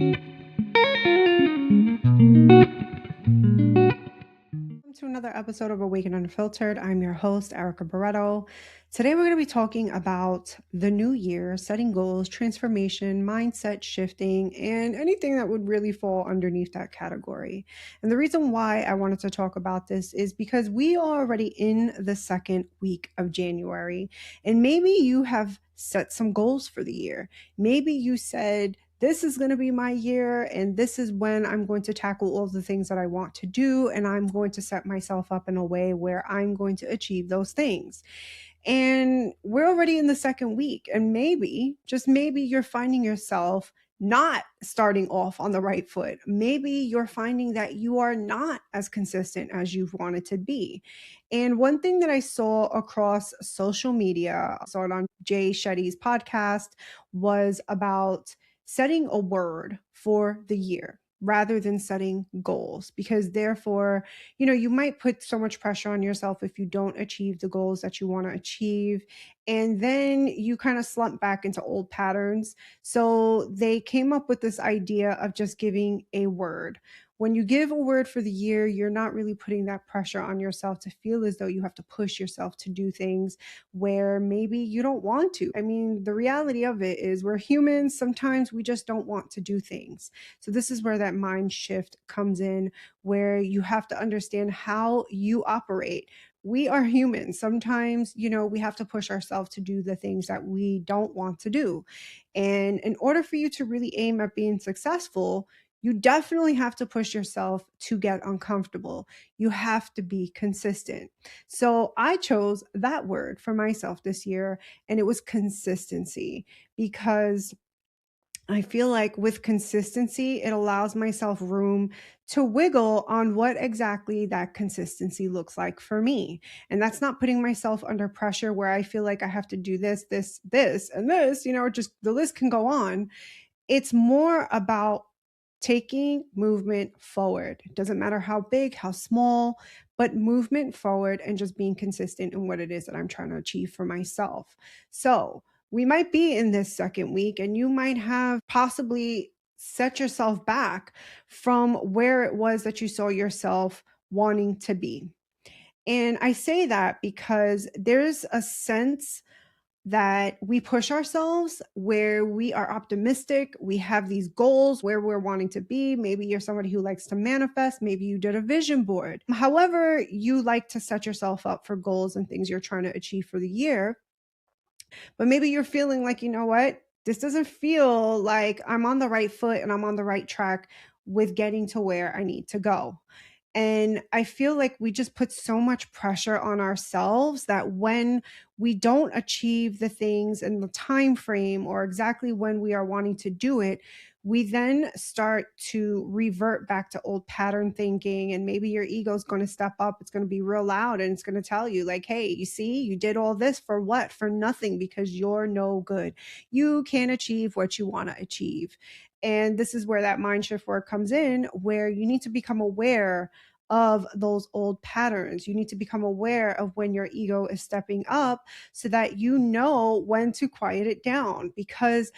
Welcome to another episode of Awaken Unfiltered. I'm your host, Erica Barreto. Today, we're going to be talking about the new year, setting goals, transformation, mindset shifting, and anything that would really fall underneath that category. And the reason why I wanted to talk about this is because we are already in the second week of January, and maybe you have set some goals for the year. Maybe you said, this is going to be my year, and this is when I'm going to tackle all the things that I want to do, and I'm going to set myself up in a way where I'm going to achieve those things. And we're already in the second week, and maybe, just maybe, you're finding yourself not starting off on the right foot. Maybe you're finding that you are not as consistent as you've wanted to be. And one thing that I saw across social media, I saw it on Jay Shetty's podcast, was about setting a word for the year rather than setting goals, because therefore, you might put so much pressure on yourself if you don't achieve the goals that you want to achieve. And then you kind of slump back into old patterns. So they came up with this idea of just giving a word. When you give a word for the year, you're not really putting that pressure on yourself to feel as though you have to push yourself to do things where maybe you don't want to. I mean, the reality of it is we're humans. Sometimes we just don't want to do things. So this is where that mind shift comes in, where you have to understand how you operate. We are humans. Sometimes, we have to push ourselves to do the things that we don't want to do. And in order for you to really aim at being successful, you definitely have to push yourself to get uncomfortable. You have to be consistent. So I chose that word for myself this year, and it was consistency, because I feel like with consistency, it allows myself room to wiggle on what exactly that consistency looks like for me. And that's not putting myself under pressure where I feel like I have to do this, this, and this, just the list can go on. It's more about taking movement forward. It doesn't matter how big, how small, but movement forward and just being consistent in what it is that I'm trying to achieve for myself. So we might be in this second week, and you might have possibly set yourself back from where it was that you saw yourself wanting to be. And I say that because there's a sense that we push ourselves, where we are optimistic. We have these goals where we're wanting to be. Maybe you're somebody who likes to manifest. Maybe you did a vision board. However, you like to set yourself up for goals and things you're trying to achieve for the year. But maybe you're feeling like, you know what? This doesn't feel like I'm on the right foot and I'm on the right track with getting to where I need to go. And I feel like we just put so much pressure on ourselves that when we don't achieve the things in the time frame or exactly when we are wanting to do it, we then start to revert back to old pattern thinking. And maybe your ego is going to step up. It's going to be real loud, and it's going to tell you like, hey, you see, you did all this for what? For nothing, because you're no good. You can't achieve what you want to achieve. And this is where that mind shift work comes in, where you need to become aware of those old patterns. You need to become aware of when your ego is stepping up so that you know when to quiet it down. Because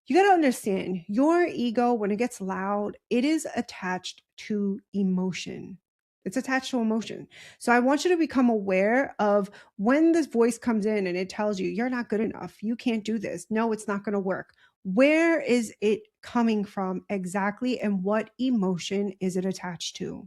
you got to understand, your ego, when it gets loud, it is attached to emotion. It's attached to emotion. So I want you to become aware of when this voice comes in and it tells you, you're not good enough. You can't do this. No, it's not going to work. Where is it coming from exactly? And what emotion is it attached to?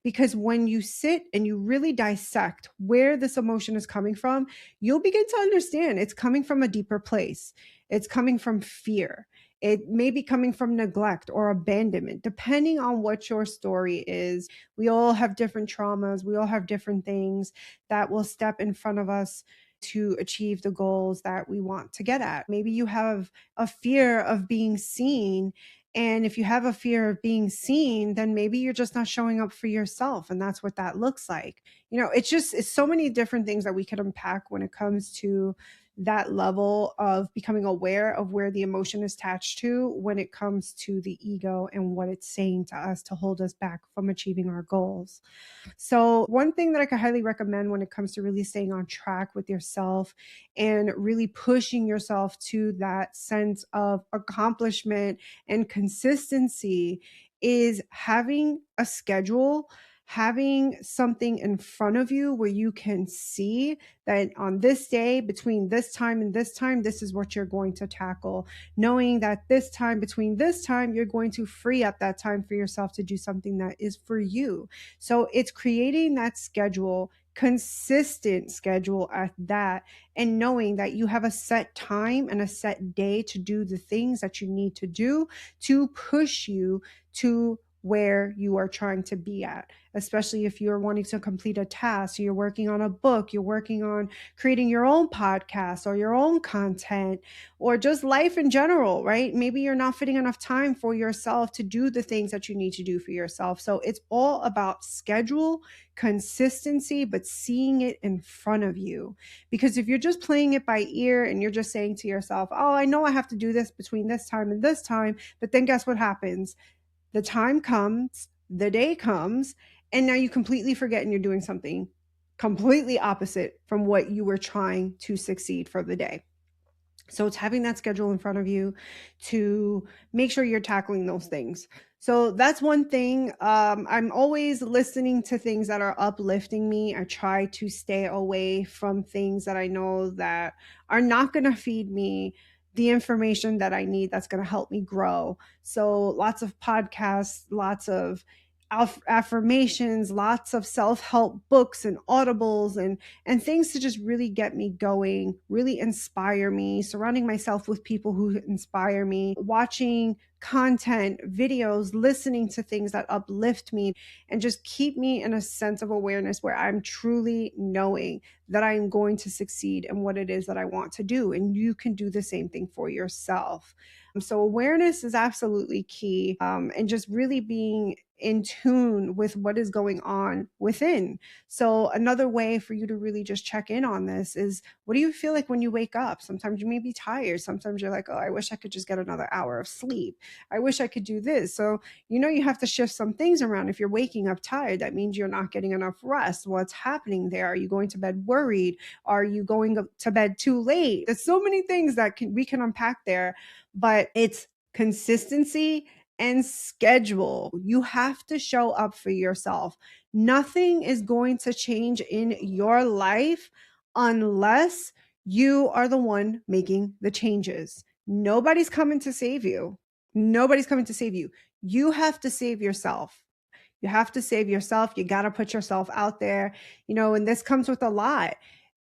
Because when you sit and you really dissect where this emotion is coming from, you'll begin to understand it's coming from a deeper place. It's coming from fear. It may be coming from neglect or abandonment, depending on what your story is. We all have different traumas. We all have different things that will step in front of us to achieve the goals that we want to get at. Maybe you have a fear of being seen, and if you have a fear of being seen, then maybe you're just not showing up for yourself. And that's what that looks like. It's so many different things that we could unpack when it comes to that level of becoming aware of where the emotion is attached to when it comes to the ego and what it's saying to us to hold us back from achieving our goals. So, one thing that I could highly recommend when it comes to really staying on track with yourself and really pushing yourself to that sense of accomplishment and consistency is having a schedule, having something in front of you where you can see that on this day, between this time and this time, this is what you're going to tackle. Knowing that this time, between this time, you're going to free up that time for yourself to do something that is for you. So it's creating that schedule, consistent schedule at that, and knowing that you have a set time and a set day to do the things that you need to do to push you to where you are trying to be at, especially if you're wanting to complete a task, you're working on a book, you're working on creating your own podcast or your own content, or just life in general, right? Maybe you're not fitting enough time for yourself to do the things that you need to do for yourself. So it's all about schedule, consistency, but seeing it in front of you. Because if you're just playing it by ear and you're just saying to yourself, oh, I know I have to do this between this time and this time, but then guess what happens? The time comes, the day comes, and now you completely forget and you're doing something completely opposite from what you were trying to succeed for the day. So it's having that schedule in front of you to make sure you're tackling those things. So that's one thing. I'm always listening to things that are uplifting me. I try to stay away from things that I know that are not going to feed me the information that I need that's going to help me grow. So lots of podcasts, lots of affirmations, lots of self-help books and audibles and things to just really get me going, really inspire me, surrounding myself with people who inspire me, watching content, videos, listening to things that uplift me and just keep me in a sense of awareness where I'm truly knowing that I'm going to succeed in what it is that I want to do. And you can do the same thing for yourself. So awareness is absolutely key, and just really being in tune with what is going on within. So another way for you to really just check in on this is, what do you feel like when you wake up? Sometimes you may be tired. Sometimes you're like, oh, I wish I could just get another hour of sleep. I wish I could do this. So, you have to shift some things around. If you're waking up tired, that means you're not getting enough rest. What's happening there? Are you going to bed worried? Are you going to bed too late? There's so many things that we can unpack there, but it's consistency and schedule. You have to show up for yourself. Nothing is going to change in your life unless you are the one making the changes. Nobody's coming to save you. Nobody's coming to save you. You have to save yourself. You have to save yourself. You got to put yourself out there, and this comes with a lot.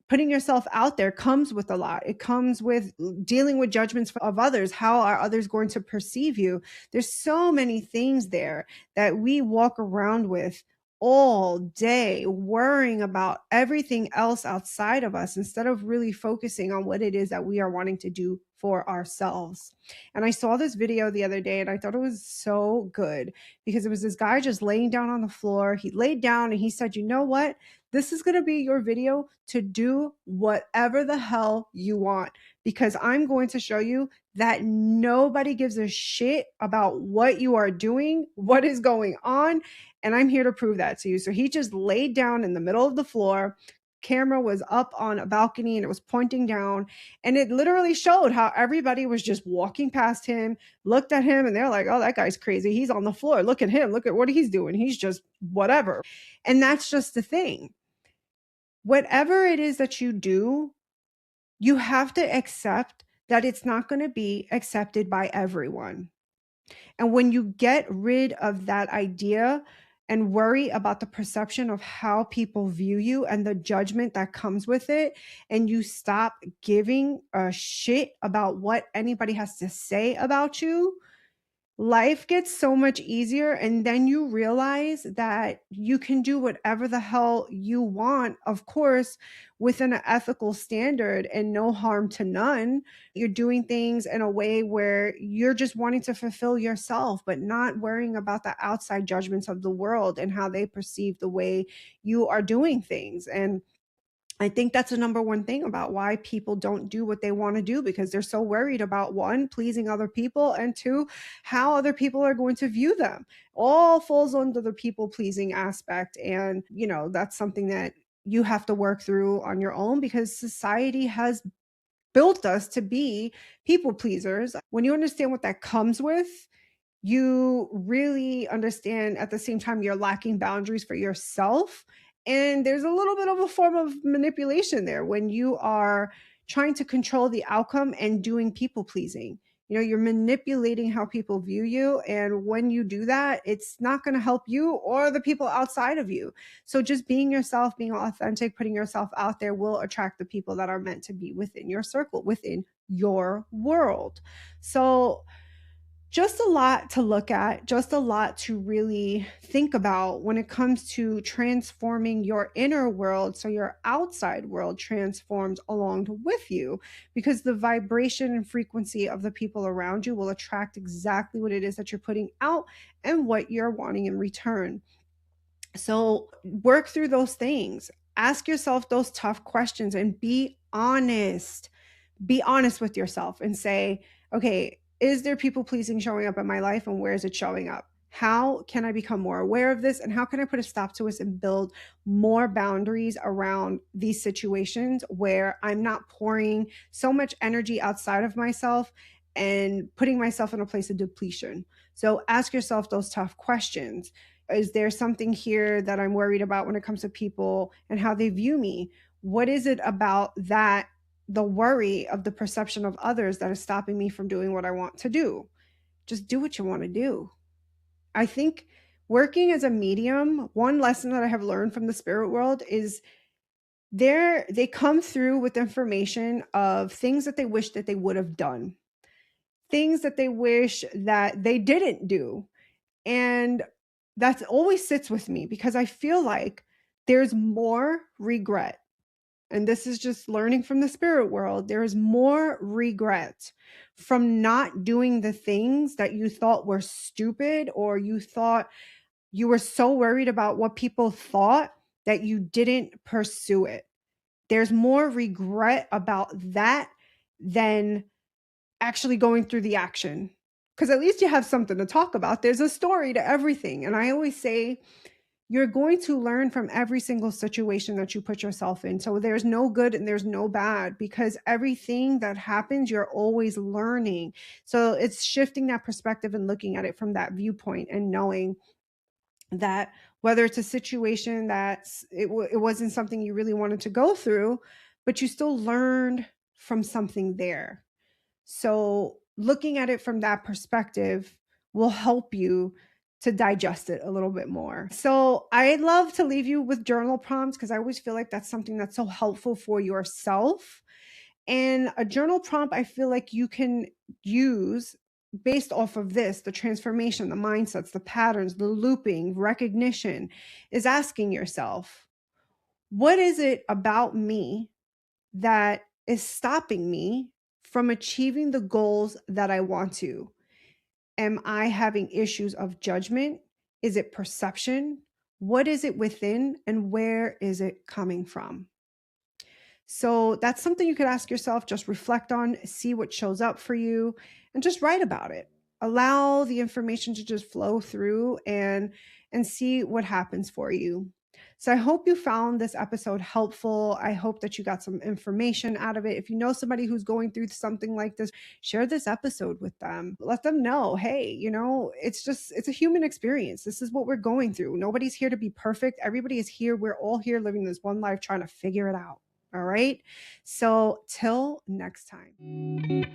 Putting yourself out there comes with a lot. It comes with dealing with judgments of others. How are others going to perceive you? There's so many things there that we walk around with all day, worrying about everything else outside of us instead of really focusing on what it is that we are wanting to do for ourselves. And I saw this video the other day and I thought it was so good because it was this guy just laying down on the floor. He laid down and he said, you know what? This is going to be your video to do whatever the hell you want, because I'm going to show you that nobody gives a shit about what you are doing, what is going on. And I'm here to prove that to you. So he just laid down in the middle of the floor. Camera was up on a balcony and it was pointing down. And it literally showed how everybody was just walking past him, looked at him, and they're like, oh, that guy's crazy. He's on the floor. Look at him. Look at what he's doing. He's just whatever. And that's just the thing. Whatever it is that you do, you have to accept that it's not going to be accepted by everyone. And when you get rid of that idea and worry about the perception of how people view you and the judgment that comes with it, and you stop giving a shit about what anybody has to say about you, life gets so much easier. And then you realize that you can do whatever the hell you want, of course, within an ethical standard and no harm to none. You're doing things in a way where you're just wanting to fulfill yourself, but not worrying about the outside judgments of the world and how they perceive the way you are doing things. And I think that's the number one thing about why people don't do what they want to do, because they're so worried about, one, pleasing other people, and two, how other people are going to view them. All falls under the people pleasing aspect. And, that's something that you have to work through on your own, because society has built us to be people pleasers. When you understand what that comes with, you really understand at the same time you're lacking boundaries for yourself. And there's a little bit of a form of manipulation there when you are trying to control the outcome and doing people pleasing. You're manipulating how people view you. And when you do that, it's not going to help you or the people outside of you. So just being yourself, being authentic, putting yourself out there will attract the people that are meant to be within your circle, within your world. So, just a lot to look at, just a lot to really think about when it comes to transforming your inner world so your outside world transforms along with you, because the vibration and frequency of the people around you will attract exactly what it is that you're putting out and what you're wanting in return. So work through those things. Ask yourself those tough questions and be honest. Be honest with yourself and say, okay, is there people pleasing showing up in my life, and where is it showing up? How can I become more aware of this, and how can I put a stop to this and build more boundaries around these situations where I'm not pouring so much energy outside of myself and putting myself in a place of depletion? So ask yourself those tough questions. Is there something here that I'm worried about when it comes to people and how they view me? What is it about that, the worry of the perception of others, that is stopping me from doing what I want to do? Just do what you want to do. I think working as a medium, one lesson that I have learned from the spirit world is they come through with information of things that they wish that they would have done, things that they wish that they didn't do. And that always sits with me, because I feel like there's more regret. And this is just learning from the spirit world. There is more regret from not doing the things that you thought were stupid, or you thought you were so worried about what people thought that you didn't pursue it. There's more regret about that than actually going through the action. Because at least you have something to talk about. There's a story to everything. And I always say, you're going to learn from every single situation that you put yourself in. So there's no good and there's no bad, because everything that happens, you're always learning. So it's shifting that perspective and looking at it from that viewpoint, and knowing that whether it's a situation that it wasn't something you really wanted to go through, but you still learned from something there. So looking at it from that perspective will help you to digest it a little bit more. So I'd love to leave you with journal prompts, because I always feel like that's something that's so helpful for yourself. And a journal prompt I feel like you can use based off of this, the transformation, the mindsets, the patterns, the looping, recognition, is asking yourself, what is it about me that is stopping me from achieving the goals that I want to? Am I having issues of judgment? Is it perception? What is it within, and where is it coming from? So that's something you could ask yourself, just reflect on, see what shows up for you, and just write about it. Allow the information to just flow through and see what happens for you. So I hope you found this episode helpful. I hope that you got some information out of it. If you know somebody who's going through something like this, share this episode with them. Let them know, hey, it's a human experience. This is what we're going through. Nobody's here to be perfect. Everybody is here. We're all here living this one life, trying to figure it out. All right. So till next time.